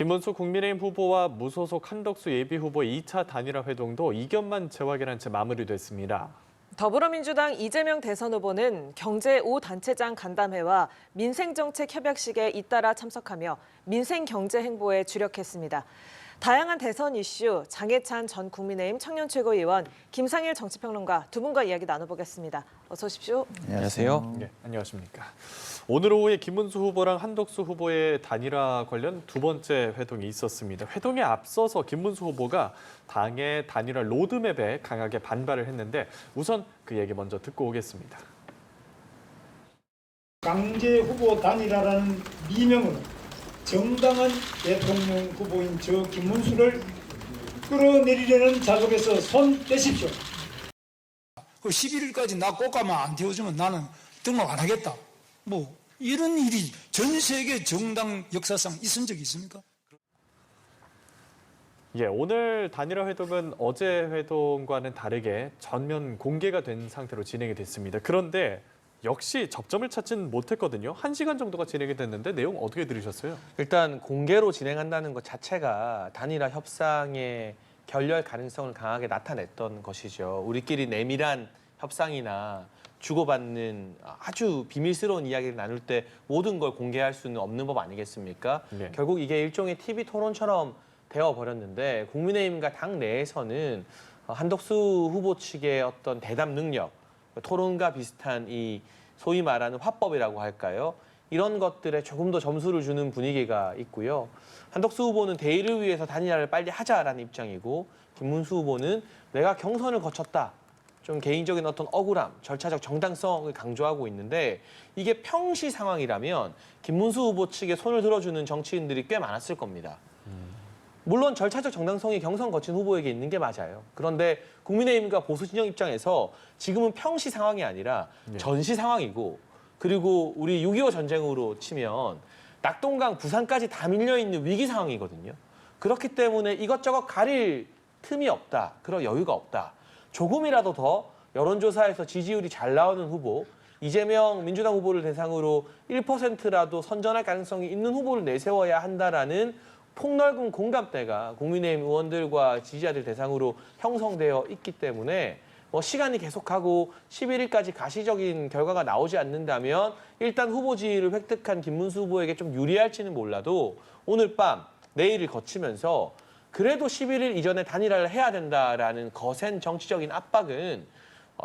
김문수 국민의힘 후보와 무소속 한덕수 예비후보 2차 단일화 회동도 이견만 재확인한 채 마무리됐습니다. 더불어민주당 이재명 대선 후보는 경제 5단체장 간담회와 민생정책 협약식에 잇따라 참석하며 민생경제 행보에 주력했습니다. 다양한 대선 이슈, 장해찬 전 국민의힘 청년최고위원, 김상일 정치평론가 두 분과 이야기 나눠보겠습니다. 어서 오십시오. 안녕하세요. 네, 안녕하십니까. 오늘 오후에 김문수 후보랑 한덕수 후보의 단일화 관련 두 번째 회동이 있었습니다. 회동에 앞서서 김문수 후보가 당의 단일화 로드맵에 강하게 반발을 했는데 우선 그 얘기 먼저 듣고 오겠습니다. 강제 후보 단일화라는 미명으로 정당한 대통령 후보인 저 김문수를 끌어내리려는 작업에서 손 떼십시오. 11일까지 나 꽃가만 안 태워주면 나는 등록 안 하겠다. 뭐 이런 일이 전 세계 정당 역사상 있은 적이 있습니까? 예, 오늘 단일화 회동은 어제 회동과는 다르게 전면 공개가 된 상태로 진행이 됐습니다. 그런데 역시 접점을 찾진 못했거든요. 1시간 정도가 진행이 됐는데 내용 어떻게 들으셨어요? 일단 공개로 진행한다는 것 자체가 단일화 협상의 결렬 가능성을 강하게 나타냈던 것이죠. 우리끼리 내밀한 협상이나 주고받는 아주 비밀스러운 이야기를 나눌 때 모든 걸 공개할 수는 없는 법 아니겠습니까? 네. 결국 이게 일종의 TV 토론처럼 되어버렸는데 국민의힘과 당 내에서는 한덕수 후보 측의 어떤 대담 능력, 토론과 비슷한 이 소위 말하는 화법이라고 할까요? 이런 것들에 조금 더 점수를 주는 분위기가 있고요. 한덕수 후보는 대의를 위해서 단일화를 빨리 하자라는 입장이고 김문수 후보는 내가 경선을 거쳤다. 좀 개인적인 어떤 억울함, 절차적 정당성을 강조하고 있는데 이게 평시 상황이라면 김문수 후보 측에 손을 들어주는 정치인들이 꽤 많았을 겁니다. 물론 절차적 정당성이 경선 거친 후보에게 있는 게 맞아요. 그런데 국민의힘과 보수 진영 입장에서 지금은 평시 상황이 아니라 전시 상황이고 그리고 우리 6.25 전쟁으로 치면 낙동강, 부산까지 다 밀려있는 위기 상황이거든요. 그렇기 때문에 이것저것 가릴 틈이 없다. 그런 여유가 없다. 조금이라도 더 여론조사에서 지지율이 잘 나오는 후보, 이재명 민주당 후보를 대상으로 1%라도 선전할 가능성이 있는 후보를 내세워야 한다라는 폭넓은 공감대가 국민의힘 의원들과 지지자들 대상으로 형성되어 있기 때문에 시간이 계속하고 11일까지 가시적인 결과가 나오지 않는다면 일단 후보 지위를 획득한 김문수 후보에게 좀 유리할지는 몰라도 오늘 밤, 내일을 거치면서 그래도 11일 이전에 단일화를 해야 된다라는 거센 정치적인 압박은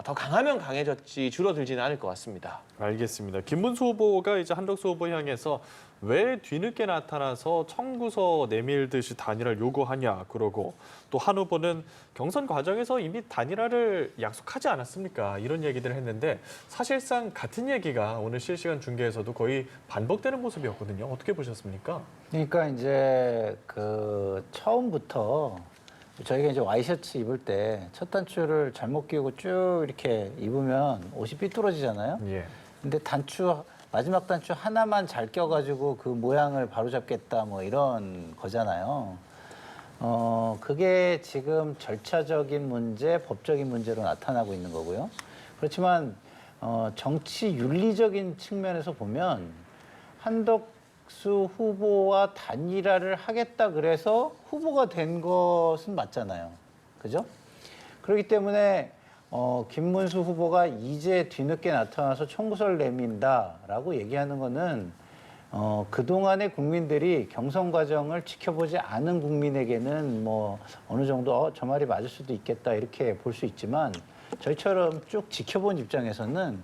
더 강하면 강해졌지 줄어들지는 않을 것 같습니다. 알겠습니다. 김문수 후보가 이제 한덕수 후보 향해서 왜 뒤늦게 나타나서 청구서 내밀듯이 단일화를 요구하냐 그러고 또 한 후보는 경선 과정에서 이미 단일화를 약속하지 않았습니까? 이런 얘기들을 했는데 사실상 같은 얘기가 오늘 실시간 중계에서도 거의 반복되는 모습이었거든요. 어떻게 보셨습니까? 그러니까 이제 그 처음부터 저희가 이제 와이셔츠 입을 때 첫 단추를 잘못 끼우고 쭉 이렇게 입으면 옷이 삐뚤어지잖아요. 예. 근데 마지막 단추 하나만 잘 껴가지고 그 모양을 바로잡겠다 뭐 이런 거잖아요. 그게 지금 절차적인 문제, 법적인 문제로 나타나고 있는 거고요. 그렇지만 정치 윤리적인 측면에서 보면 한덕수 후보와 단일화를 하겠다 그래서 후보가 된 것은 맞잖아요. 그죠? 그렇기 때문에 김문수 후보가 이제 뒤늦게 나타나서 청구서를 내민다라고 얘기하는 거는 그동안의 국민들이 경선 과정을 지켜보지 않은 국민에게는 뭐 어느 정도 저 말이 맞을 수도 있겠다 이렇게 볼 수 있지만 저희처럼 쭉 지켜본 입장에서는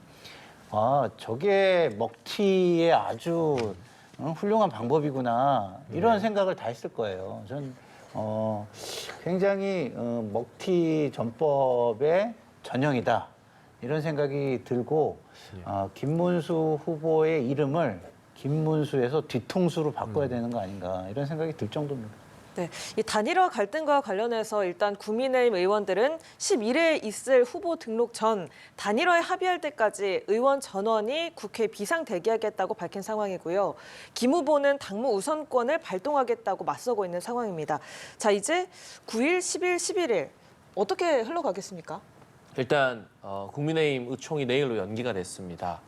저게 먹튀의 아주 훌륭한 방법이구나 이런 생각을 다 했을 거예요. 전 굉장히 먹튀 전법의 전형이다 이런 생각이 들고 김문수 후보의 이름을 김문수에서 뒤통수로 바꿔야 되는 거 아닌가 이런 생각이 들 정도입니다. 네, 이 단일화 갈등과 관련해서 일단 국민의힘 의원들은 11일에 있을 후보 등록 전 단일화에 합의할 때까지 의원 전원이 국회에 비상 대기하겠다고 밝힌 상황이고요. 김 후보는 당무 우선권을 발동하겠다고 맞서고 있는 상황입니다. 자, 이제 9일, 10일, 11일 어떻게 흘러가겠습니까? 일단 국민의힘 의총이 내일로 연기가 됐습니다.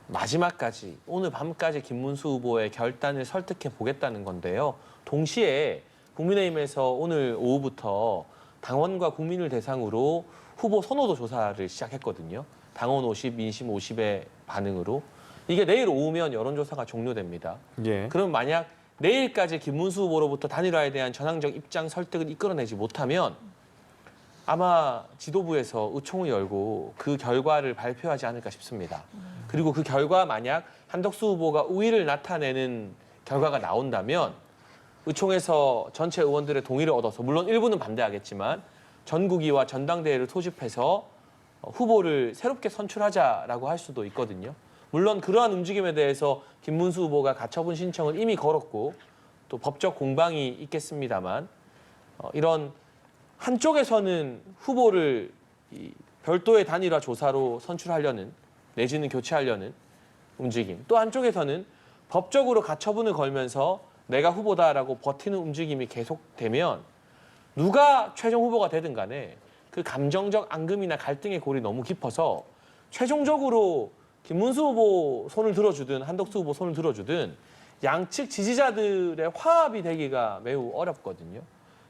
마지막까지 오늘 밤까지 김문수 후보의 결단을 설득해 보겠다는 건데요. 동시에 국민의힘에서 오늘 오후부터 당원과 국민을 대상으로 후보 선호도 조사를 시작했거든요. 당원 50, 민심 50의 반응으로. 이게 내일 오후면 여론조사가 종료됩니다. 예. 그럼 만약 내일까지 김문수 후보로부터 단일화에 대한 전향적 입장 설득을 이끌어내지 못하면 아마 지도부에서 의총을 열고 그 결과를 발표하지 않을까 싶습니다. 그리고 그 결과 만약 한덕수 후보가 우위를 나타내는 결과가 나온다면 의총에서 전체 의원들의 동의를 얻어서 물론 일부는 반대하겠지만 전국위와 전당대회를 소집해서 후보를 새롭게 선출하자라고 할 수도 있거든요. 물론 그러한 움직임에 대해서 김문수 후보가 가처분 신청을 이미 걸었고 또 법적 공방이 있겠습니다만 이런 한쪽에서는 후보를 이 별도의 단일화 조사로 선출하려는 내지는 교체하려는 움직임, 또 한쪽에서는 법적으로 가처분을 걸면서 내가 후보다라고 버티는 움직임이 계속되면 누가 최종 후보가 되든 간에 그 감정적 앙금이나 갈등의 골이 너무 깊어서 최종적으로 김문수 후보 손을 들어주든 한덕수 후보 손을 들어주든 양측 지지자들의 화합이 되기가 매우 어렵거든요.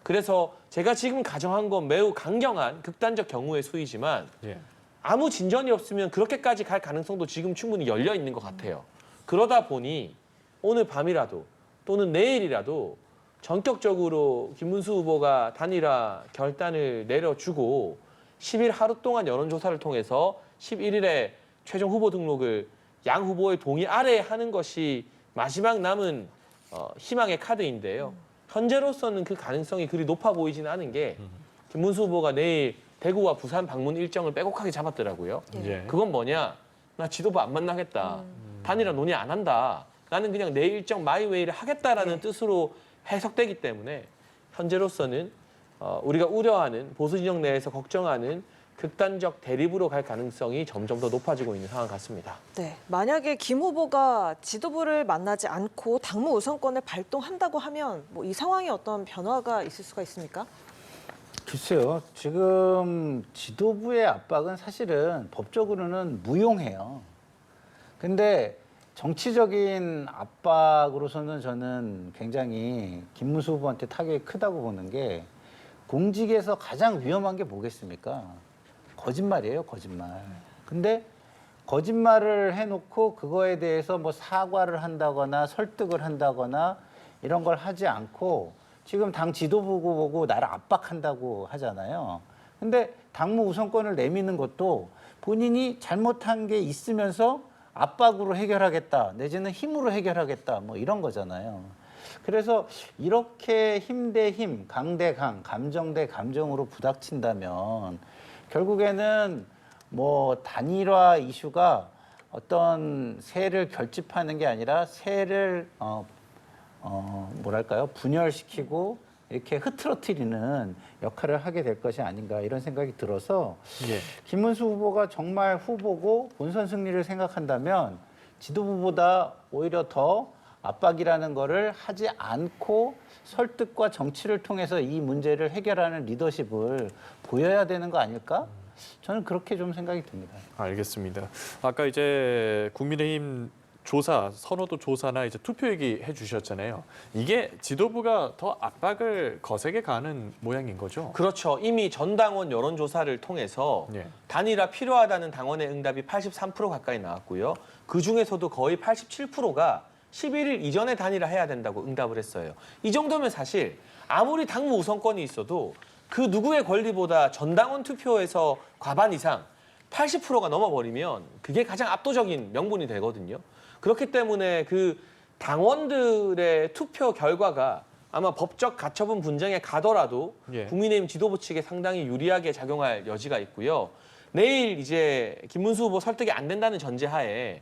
그래서 제가 지금 가정한 건 매우 강경한 극단적 경우의 수이지만 예. 아무 진전이 없으면 그렇게까지 갈 가능성도 지금 충분히 열려 있는 것 같아요. 그러다 보니 오늘 밤이라도 또는 내일이라도 전격적으로 김문수 후보가 단일화 결단을 내려주고 10일 하루 동안 여론조사를 통해서 11일에 최종 후보 등록을 양 후보의 동의 아래에 하는 것이 마지막 남은 희망의 카드인데요. 현재로서는 그 가능성이 그리 높아 보이지는 않은 게 김문수 후보가 내일 대구와 부산 방문 일정을 빼곡하게 잡았더라고요. 예. 그건 뭐냐? 나 지도부 안 만나겠다. 단일화 논의 안 한다. 나는 그냥 내 일정 마이웨이를 하겠다라는 뜻으로 해석되기 때문에 현재로서는 우리가 우려하는 보수 진영 내에서 걱정하는 극단적 대립으로 갈 가능성이 점점 더 높아지고 있는 상황 같습니다. 네, 만약에 김 후보가 지도부를 만나지 않고 당무 우선권을 발동한다고 하면 뭐 이 상황에 어떤 변화가 있을 수가 있습니까? 글쎄요. 지금 지도부의 압박은 사실은 법적으로는 무용해요. 근데 정치적인 압박으로서는 저는 굉장히 김문수 후보한테 타격이 크다고 보는 게 공직에서 가장 위험한 게 뭐겠습니까? 거짓말이에요, 거짓말. 근데 거짓말을 해놓고 그거에 대해서 뭐 사과를 한다거나 설득을 한다거나 이런 걸 하지 않고 지금 당 지도부 보고 나를 압박한다고 하잖아요. 근데 당무 우선권을 내미는 것도 본인이 잘못한 게 있으면서 압박으로 해결하겠다, 내지는 힘으로 해결하겠다, 뭐 이런 거잖아요. 그래서 이렇게 힘 대 힘, 강 대 강, 감정 대 감정으로 부닥친다면 결국에는 뭐 단일화 이슈가 어떤 세를 결집하는 게 아니라 세를 뭐랄까요, 분열시키고 이렇게 흐트러뜨리는 역할을 하게 될 것이 아닌가 이런 생각이 들어서 예. 김문수 후보가 정말 후보고 본선 승리를 생각한다면 지도부보다 오히려 더 압박이라는 거를 하지 않고 설득과 정치를 통해서 이 문제를 해결하는 리더십을 보여야 되는 거 아닐까? 저는 그렇게 좀 생각이 듭니다. 알겠습니다. 아까 이제 국민의힘 조사, 선호도 조사나 이제 투표 얘기해 주셨잖아요. 이게 지도부가 더 압박을 거세게 가는 모양인 거죠? 그렇죠. 이미 전당원 여론조사를 통해서 예. 단일화 필요하다는 당원의 응답이 83% 가까이 나왔고요. 그중에서도 거의 87%가 11일 이전에 단일화 해야 된다고 응답을 했어요. 이 정도면 사실 아무리 당무 우선권이 있어도 그 누구의 권리보다 전당원 투표에서 과반 이상 80%가 넘어버리면 그게 가장 압도적인 명분이 되거든요. 그렇기 때문에 그 당원들의 투표 결과가 아마 법적 가처분 분쟁에 가더라도 예. 국민의힘 지도부 측에 상당히 유리하게 작용할 여지가 있고요. 내일 이제 김문수 후보 설득이 안 된다는 전제하에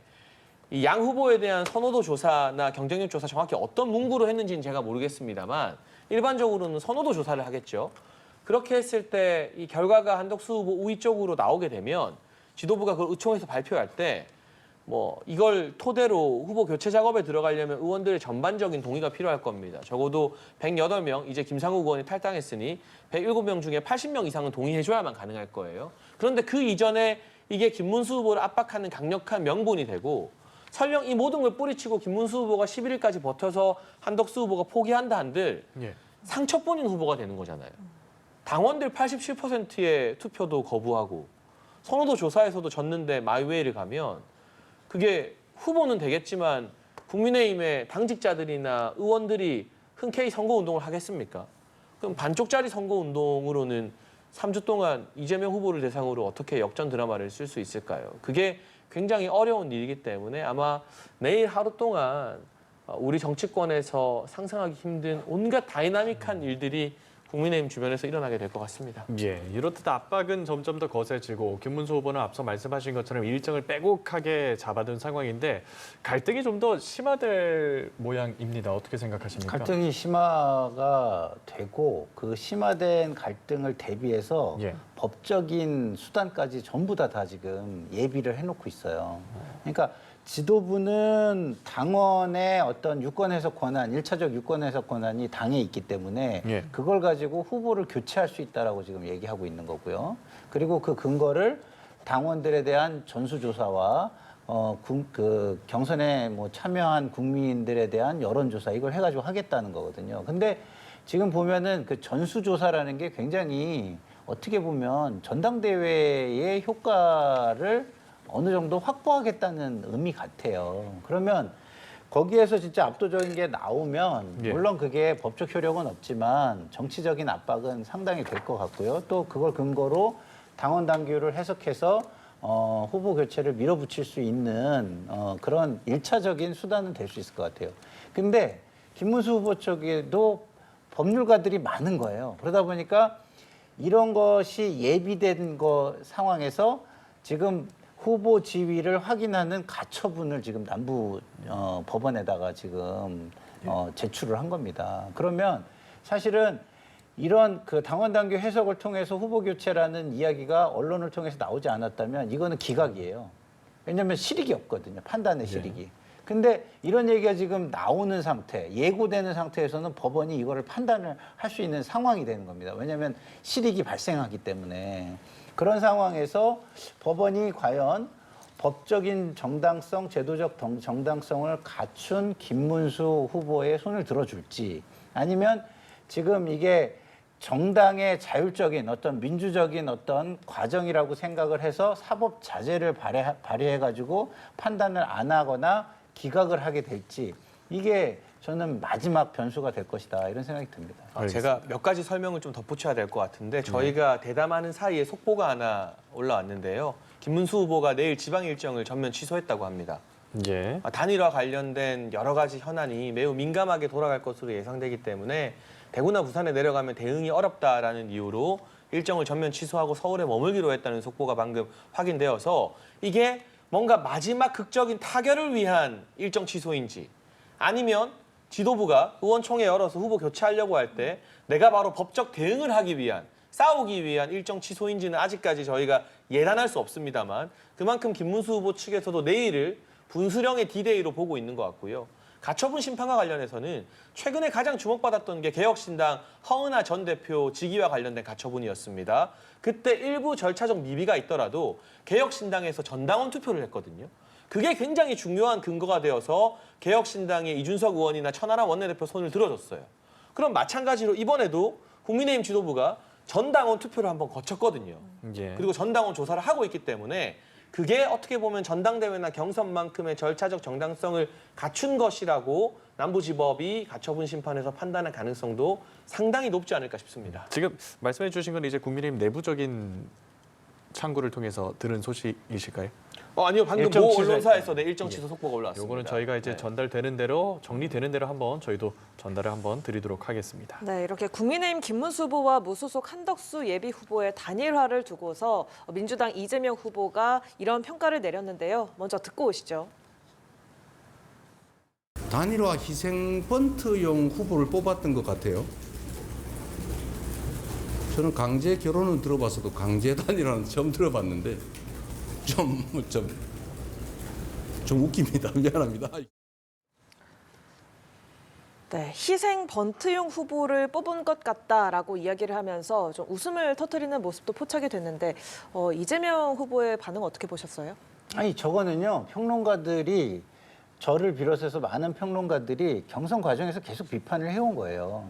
이 양 후보에 대한 선호도 조사나 경쟁력 조사 정확히 어떤 문구로 했는지는 제가 모르겠습니다만 일반적으로는 선호도 조사를 하겠죠. 그렇게 했을 때 이 결과가 한덕수 후보 우위 쪽으로 나오게 되면 지도부가 그걸 의총에서 발표할 때 뭐 이걸 토대로 후보 교체 작업에 들어가려면 의원들의 전반적인 동의가 필요할 겁니다. 적어도 108명, 이제 김상욱 의원이 탈당했으니 107명 중에 80명 이상은 동의해줘야만 가능할 거예요. 그런데 그 이전에 이게 김문수 후보를 압박하는 강력한 명분이 되고 설령 이 모든 걸 뿌리치고 김문수 후보가 11일까지 버텨서 한덕수 후보가 포기한다 한들 예. 상처뿐인 후보가 되는 거잖아요. 당원들 87%의 투표도 거부하고 선호도 조사에서도 졌는데 마이웨이를 가면 그게 후보는 되겠지만 국민의힘의 당직자들이나 의원들이 흔쾌히 선거운동을 하겠습니까? 그럼 반쪽짜리 선거운동으로는 3주 동안 이재명 후보를 대상으로 어떻게 역전 드라마를 쓸 수 있을까요? 그게 굉장히 어려운 일이기 때문에 아마 내일 하루 동안 우리 정치권에서 상상하기 힘든 온갖 다이나믹한 일들이 국민의힘 주변에서 일어나게 될 것 같습니다. 예, 이렇듯 압박은 점점 더 거세지고 김문수 후보는 앞서 말씀하신 것처럼 일정을 빼곡하게 잡아둔 상황인데 갈등이 좀 더 심화될 모양입니다. 어떻게 생각하십니까? 갈등이 심화가 되고 그 심화된 갈등을 대비해서 예. 법적인 수단까지 전부 다 지금 예비를 해놓고 있어요. 그러니까 지도부는 당원의 어떤 유권 해석 권한, 1차적 유권 해석 권한이 당에 있기 때문에 예. 그걸 가지고 후보를 교체할 수 있다라고 지금 얘기하고 있는 거고요. 그리고 그 근거를 당원들에 대한 전수조사와 그 경선에 뭐 참여한 국민들에 대한 여론조사 이걸 해가지고 하겠다는 거거든요. 근데 지금 보면은 그 전수조사라는 게 굉장히 어떻게 보면 전당대회의 효과를 어느 정도 확보하겠다는 의미 같아요. 그러면 거기에서 진짜 압도적인 게 나오면 예. 물론 그게 법적 효력은 없지만 정치적인 압박은 상당히 될 것 같고요. 또 그걸 근거로 당원 당규를 해석해서 후보 교체를 밀어붙일 수 있는 그런 일차적인 수단은 될 수 있을 것 같아요. 근데 김문수 후보 쪽에도 법률가들이 많은 거예요. 그러다 보니까 이런 것이 예비된 상황에서 지금 후보 지위를 확인하는 가처분을 지금 남부 법원에다가 지금 제출을 한 겁니다. 그러면 사실은 이런 그 당원 당규 해석을 통해서 후보 교체라는 이야기가 언론을 통해서 나오지 않았다면 이거는 기각이에요. 왜냐하면 실익이 없거든요. 판단의 실익이. 근데 이런 얘기가 지금 나오는 상태, 예고되는 상태에서는 법원이 이거를 판단을 할 수 있는 상황이 되는 겁니다. 왜냐하면 실익이 발생하기 때문에. 그런 상황에서 법원이 과연 법적인 정당성, 제도적 정당성을 갖춘 김문수 후보의 손을 들어줄지 아니면 지금 이게 정당의 자율적인 어떤 민주적인 어떤 과정이라고 생각을 해서 사법 자제를 발휘해가지고 판단을 안 하거나 기각을 하게 될지 이게 저는 마지막 변수가 될 것이다 이런 생각이 듭니다. 제가 몇 가지 설명을 좀 덧붙여야 될 것 같은데 저희가 대담하는 사이에 속보가 하나 올라왔는데요. 김문수 후보가 내일 지방 일정을 전면 취소했다고 합니다. 예. 단일화 관련된 여러 가지 현안이 매우 민감하게 돌아갈 것으로 예상되기 때문에 대구나 부산에 내려가면 대응이 어렵다라는 이유로 일정을 전면 취소하고 서울에 머물기로 했다는 속보가 방금 확인되어서 이게 뭔가 마지막 극적인 타결을 위한 일정 취소인지 아니면 지도부가 의원총회 열어서 후보 교체하려고 할 때 내가 바로 법적 대응을 하기 위한 싸우기 위한 일정 취소인지는 아직까지 저희가 예단할 수 없습니다만 그만큼 김문수 후보 측에서도 내일을 분수령의 D-Day로 보고 있는 것 같고요. 가처분 심판과 관련해서는 최근에 가장 주목받았던 게 개혁신당 허은하 전 대표 직위와 관련된 가처분이었습니다. 그때 일부 절차적 미비가 있더라도 개혁신당에서 전당원 투표를 했거든요. 그게 굉장히 중요한 근거가 되어서 개혁신당의 이준석 의원이나 천하람 원내대표 손을 들어줬어요. 그럼 마찬가지로 이번에도 국민의힘 지도부가 전당원 투표를 한번 거쳤거든요. 예. 그리고 전당원 조사를 하고 있기 때문에 그게 어떻게 보면 전당대회나 경선만큼의 절차적 정당성을 갖춘 것이라고 남부지법이 가처분 심판에서 판단할 가능성도 상당히 높지 않을까 싶습니다. 지금 말씀해 주신 건 이제 국민의힘 내부적인 창구를 통해서 들은 소식이실까요? 아니요, 방금 일정 모 취소했다. 언론사에서 일정 취소 속보가 올라왔습니다. 요거는 저희가 이제 네. 전달되는 대로 정리되는 대로 한번 저희도 전달을 한번 드리도록 하겠습니다. 네, 이렇게 국민의힘 김문수 후보와 무소속 한덕수 예비 후보의 단일화를 두고서 민주당 이재명 후보가 이런 평가를 내렸는데요. 먼저 듣고 오시죠. 단일화 희생 번트용 후보를 뽑았던 것 같아요. 저는 강제 결혼은 들어봤어도 강제 단일화는 처음 들어봤는데 좀 웃깁니다. 미안합니다. 네, 희생 번트용 후보를 뽑은 것 같다라고 이야기를 하면서 좀 웃음을 터뜨리는 모습도 포착이 됐는데 이재명 후보의 반응 어떻게 보셨어요? 아니 저거는요 평론가들이 저를 비롯해서 많은 평론가들이 경선 과정에서 계속 비판을 해온 거예요.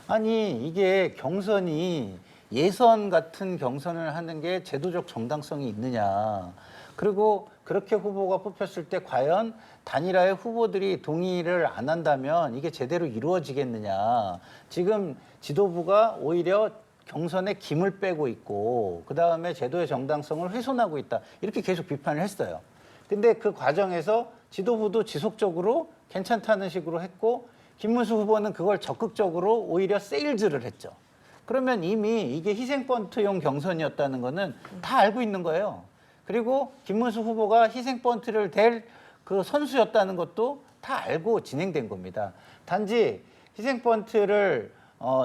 아니 이게 경선이 예선 같은 경선을 하는 게 제도적 정당성이 있느냐. 그리고 그렇게 후보가 뽑혔을 때 과연 단일화의 후보들이 동의를 안 한다면 이게 제대로 이루어지겠느냐. 지금 지도부가 오히려 경선에 김을 빼고 있고 그다음에 제도의 정당성을 훼손하고 있다. 이렇게 계속 비판을 했어요. 근데 그 과정에서 지도부도 지속적으로 괜찮다는 식으로 했고 김문수 후보는 그걸 적극적으로 오히려 세일즈를 했죠. 그러면 이미 이게 희생번트용 경선이었다는 거는 다 알고 있는 거예요. 그리고 김문수 후보가 희생번트를 댈 그 선수였다는 것도 다 알고 진행된 겁니다. 단지 희생번트를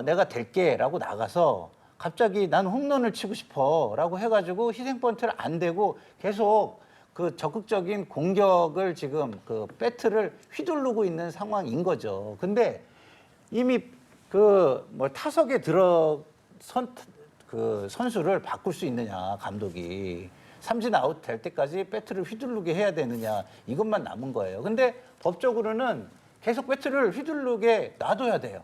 내가 댈게라고 나가서 갑자기 난 홈런을 치고 싶어라고 해가지고 희생번트를 안 대고 계속 그 적극적인 공격을 지금 그 배트를 휘두르고 있는 상황인 거죠. 근데 이미 그 뭐 타석에 그 선수를 바꿀 수 있느냐 감독이 삼진 아웃 될 때까지 배트를 휘두르게 해야 되느냐 이것만 남은 거예요. 근데 법적으로는 계속 배트를 휘두르게 놔둬야 돼요.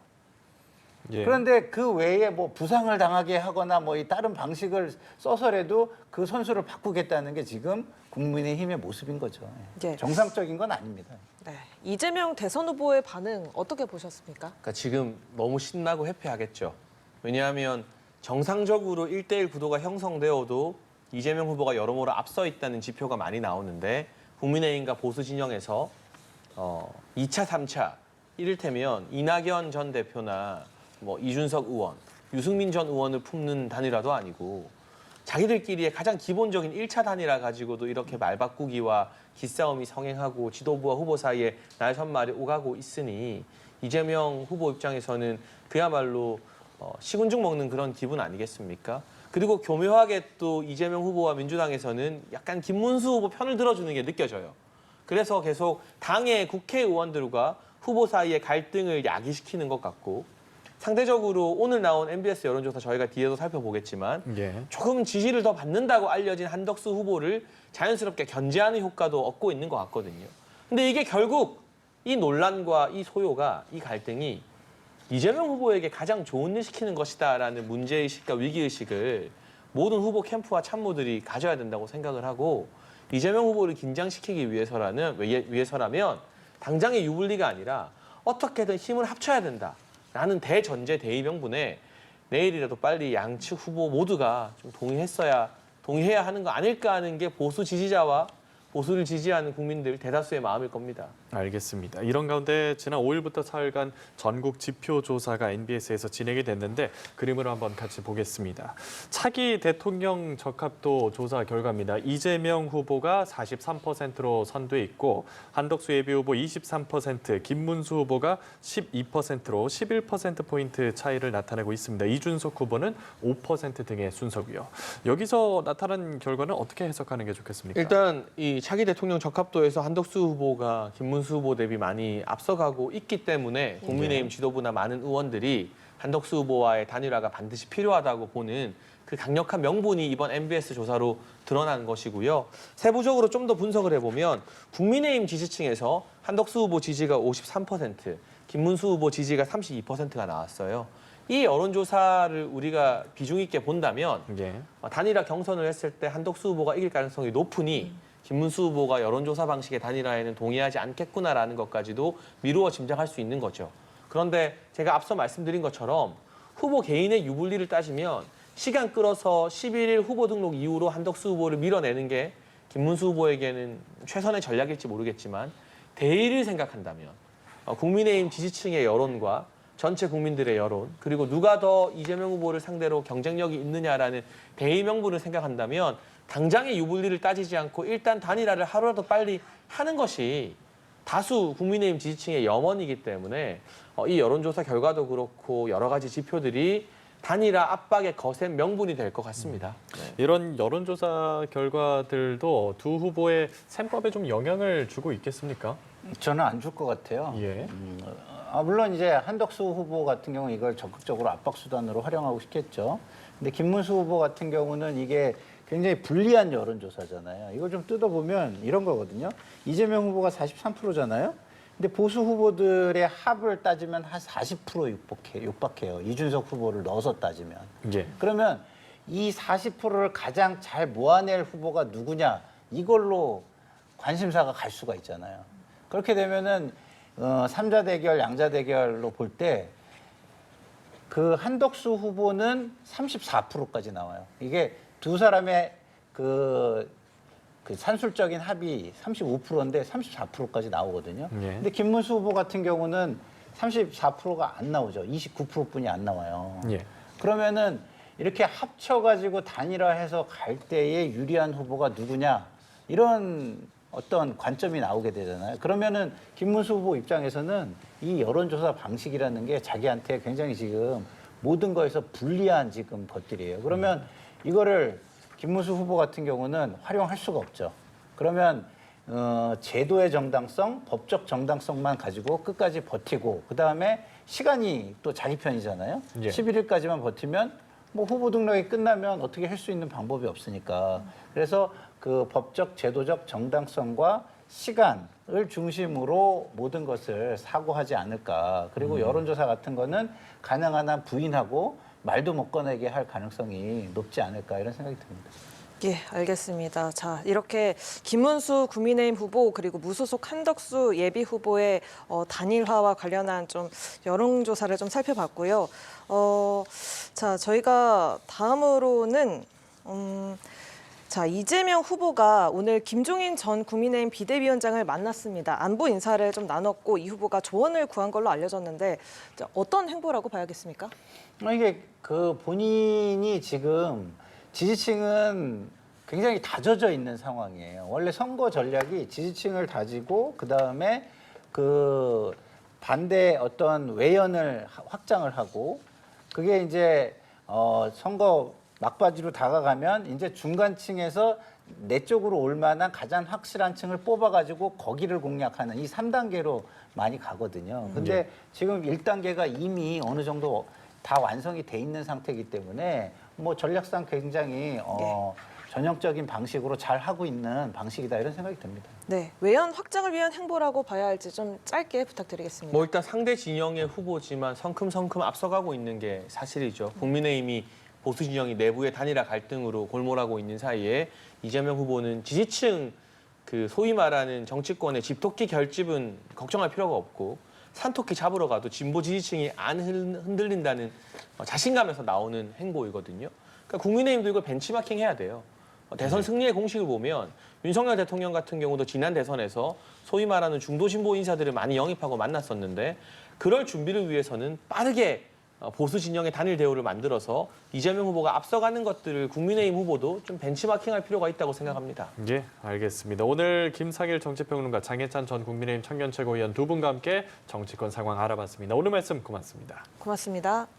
예. 그런데 그 외에 뭐 부상을 당하게 하거나 뭐 이 다른 방식을 써서라도 그 선수를 바꾸겠다는 게 지금 국민의힘의 모습인 거죠. 예. 정상적인 건 아닙니다. 네. 이재명 대선 후보의 반응 어떻게 보셨습니까? 그러니까 지금 너무 신나고 해피하겠죠. 왜냐하면 정상적으로 1대1 구도가 형성되어도 이재명 후보가 여러모로 앞서 있다는 지표가 많이 나오는데 국민의힘과 보수 진영에서 2차, 3차 이를테면 이낙연 전 대표나 뭐 이준석 의원, 유승민 전 의원을 품는 단일화도 아니고 자기들끼리의 가장 기본적인 1차 단일화 가지고도 이렇게 말바꾸기와 기싸움이 성행하고 지도부와 후보 사이에 날선말이 오가고 있으니 이재명 후보 입장에서는 그야말로 식은죽 먹는 그런 기분 아니겠습니까? 그리고 교묘하게 또 이재명 후보와 민주당에서는 약간 김문수 후보 편을 들어주는 게 느껴져요. 그래서 계속 당의 국회의원들과 후보 사이의 갈등을 야기시키는 것 같고 상대적으로 오늘 나온 MBS 여론조사 저희가 뒤에도 살펴보겠지만 예. 조금 지지를 더 받는다고 알려진 한덕수 후보를 자연스럽게 견제하는 효과도 얻고 있는 것 같거든요. 근데 이게 결국 이 논란과 이 소요가 이 갈등이 이재명 후보에게 가장 좋은 일 시키는 것이다라는 문제의식과 위기의식을 모든 후보 캠프와 참모들이 가져야 된다고 생각을 하고 이재명 후보를 긴장시키기 위해서라면 당장의 유불리가 아니라 어떻게든 힘을 합쳐야 된다라는 대전제 대의명분에 내일이라도 빨리 양측 후보 모두가 좀 동의해야 하는 거 아닐까 하는 게 보수 지지자와 보수를 지지하는 국민들 대다수의 마음일 겁니다. 알겠습니다. 이런 가운데 지난 5일부터 사흘간 전국 지표 조사가 NBS에서 진행이 됐는데 그림을 한번 같이 보겠습니다. 차기 대통령 적합도 조사 결과입니다. 이재명 후보가 43%로 선두에 있고 한덕수 예비후보 23%, 김문수 후보가 12%로 11%포인트 차이를 나타내고 있습니다. 이준석 후보는 5% 등의 순서고요. 여기서 나타난 결과는 어떻게 해석하는 게 좋겠습니까? 일단 이 차기 대통령 적합도에서 한덕수 후보가 김문수 후보 대비 많이 앞서가고 있기 때문에 국민의힘 지도부나 많은 의원들이 한덕수 후보와의 단일화가 반드시 필요하다고 보는 그 강력한 명분이 이번 MBS 조사로 드러난 것이고요. 세부적으로 좀 더 분석을 해보면 국민의힘 지지층에서 한덕수 후보 지지가 53%, 김문수 후보 지지가 32%가 나왔어요. 이 여론조사를 우리가 비중 있게 본다면 예. 단일화 경선을 했을 때 한덕수 후보가 이길 가능성이 높으니 김문수 후보가 여론조사 방식의 단일화에는 동의하지 않겠구나라는 것까지도 미루어 짐작할 수 있는 거죠. 그런데 제가 앞서 말씀드린 것처럼 후보 개인의 유불리를 따지면 시간 끌어서 11일 후보 등록 이후로 한덕수 후보를 밀어내는 게 김문수 후보에게는 최선의 전략일지 모르겠지만 대의를 생각한다면 국민의힘 지지층의 여론과 전체 국민들의 여론 그리고 누가 더 이재명 후보를 상대로 경쟁력이 있느냐라는 대의 명분을 생각한다면 당장의 유불리를 따지지 않고 일단 단일화를 하루라도 빨리 하는 것이 다수 국민의힘 지지층의 염원이기 때문에 이 여론조사 결과도 그렇고 여러 가지 지표들이 단일화 압박의 거센 명분이 될 것 같습니다. 네. 이런 여론조사 결과들도 두 후보의 셈법에 좀 영향을 주고 있겠습니까? 저는 안 줄 것 같아요. 예. 물론 이제 한덕수 후보 같은 경우는 이걸 적극적으로 압박 수단으로 활용하고 싶겠죠. 근데 김문수 후보 같은 경우는 이게 굉장히 불리한 여론조사잖아요. 이걸 좀 뜯어보면 이런 거거든요. 이재명 후보가 43%잖아요. 근데 보수 후보들의 합을 따지면 한 40% 육박해요. 이준석 후보를 넣어서 따지면. 예. 그러면 이 40%를 가장 잘 모아낼 후보가 누구냐 이걸로 관심사가 갈 수가 있잖아요. 그렇게 되면은 삼자 대결, 양자 대결로 볼 때 그 한덕수 후보는 34%까지 나와요. 이게 두 사람의 그 산술적인 합이 35%인데 34%까지 나오거든요. 예. 근데 김문수 후보 같은 경우는 34%가 안 나오죠. 29%뿐이 안 나와요. 예. 그러면은 이렇게 합쳐가지고 단일화해서 갈 때에 유리한 후보가 누구냐 이런 어떤 관점이 나오게 되잖아요. 그러면은 김문수 후보 입장에서는 이 여론조사 방식이라는 게 자기한테 굉장히 지금 모든 거에서 불리한 지금 것들이에요. 그러면 이거를 김문수 후보 같은 경우는 활용할 수가 없죠. 그러면 제도의 정당성, 법적 정당성만 가지고 끝까지 버티고 그 다음에 시간이 또 자기 편이잖아요. 예. 11일까지만 버티면 뭐 후보 등록이 끝나면 어떻게 할 수 있는 방법이 없으니까. 그래서 그 법적, 제도적 정당성과 시간을 중심으로 모든 것을 사고하지 않을까. 그리고 여론조사 같은 거는 가능한 한 부인하고 말도 못 꺼내게 할 가능성이 높지 않을까 이런 생각이 듭니다. 예, 알겠습니다. 자, 이렇게 김문수 국민의힘 후보 그리고 무소속 한덕수 예비 후보의 단일화와 관련한 좀 여론조사를 좀 살펴봤고요. 자, 저희가 다음으로는 자, 이재명 후보가 오늘 김종인 전 국민의힘 비대위원장을 만났습니다. 안부 인사를 좀 나눴고 이 후보가 조언을 구한 걸로 알려졌는데 자, 어떤 행보라고 봐야겠습니까? 이게 그 본인이 지금 지지층은 굉장히 다져져 있는 상황이에요. 원래 선거 전략이 지지층을 다지고 그 다음에 그 반대 어떤 외연을 확장을 하고 그게 이제 선거 막바지로 다가가면 이제 중간층에서 내 쪽으로 올 만한 가장 확실한 층을 뽑아가지고 거기를 공략하는 이 3단계로 많이 가거든요. 근데 지금 1단계가 이미 어느 정도 다 완성이 돼 있는 상태이기 때문에 뭐 전략상 굉장히 전형적인 방식으로 잘 하고 있는 방식이다 이런 생각이 듭니다. 네, 외연 확장을 위한 행보라고 봐야 할지 좀 짧게 부탁드리겠습니다. 뭐 일단 상대 진영의 후보지만 성큼성큼 앞서가고 있는 게 사실이죠. 국민의힘이 보수 진영이 내부의 단일화 갈등으로 골몰하고 있는 사이에 이재명 후보는 지지층 그 소위 말하는 정치권의 집토끼 결집은 걱정할 필요가 없고 산토끼 잡으러 가도 진보 지지층이 안 흔들린다는 자신감에서 나오는 행보이거든요. 그러니까 국민의힘도 이걸 벤치마킹 해야 돼요. 대선 승리의 공식을 보면 윤석열 대통령 같은 경우도 지난 대선에서 소위 말하는 중도 진보 인사들을 많이 영입하고 만났었는데 그럴 준비를 위해서는 빠르게 보수 진영의 단일 대우를 만들어서 이재명 후보가 앞서가는 것들을 국민의힘 후보도 좀 벤치마킹할 필요가 있다고 생각합니다. 예, 알겠습니다. 오늘 김상일 정치평론가, 장해찬 전 국민의힘 청년최고위원 두 분과 함께 정치권 상황 알아봤습니다. 오늘 말씀 고맙습니다. 고맙습니다.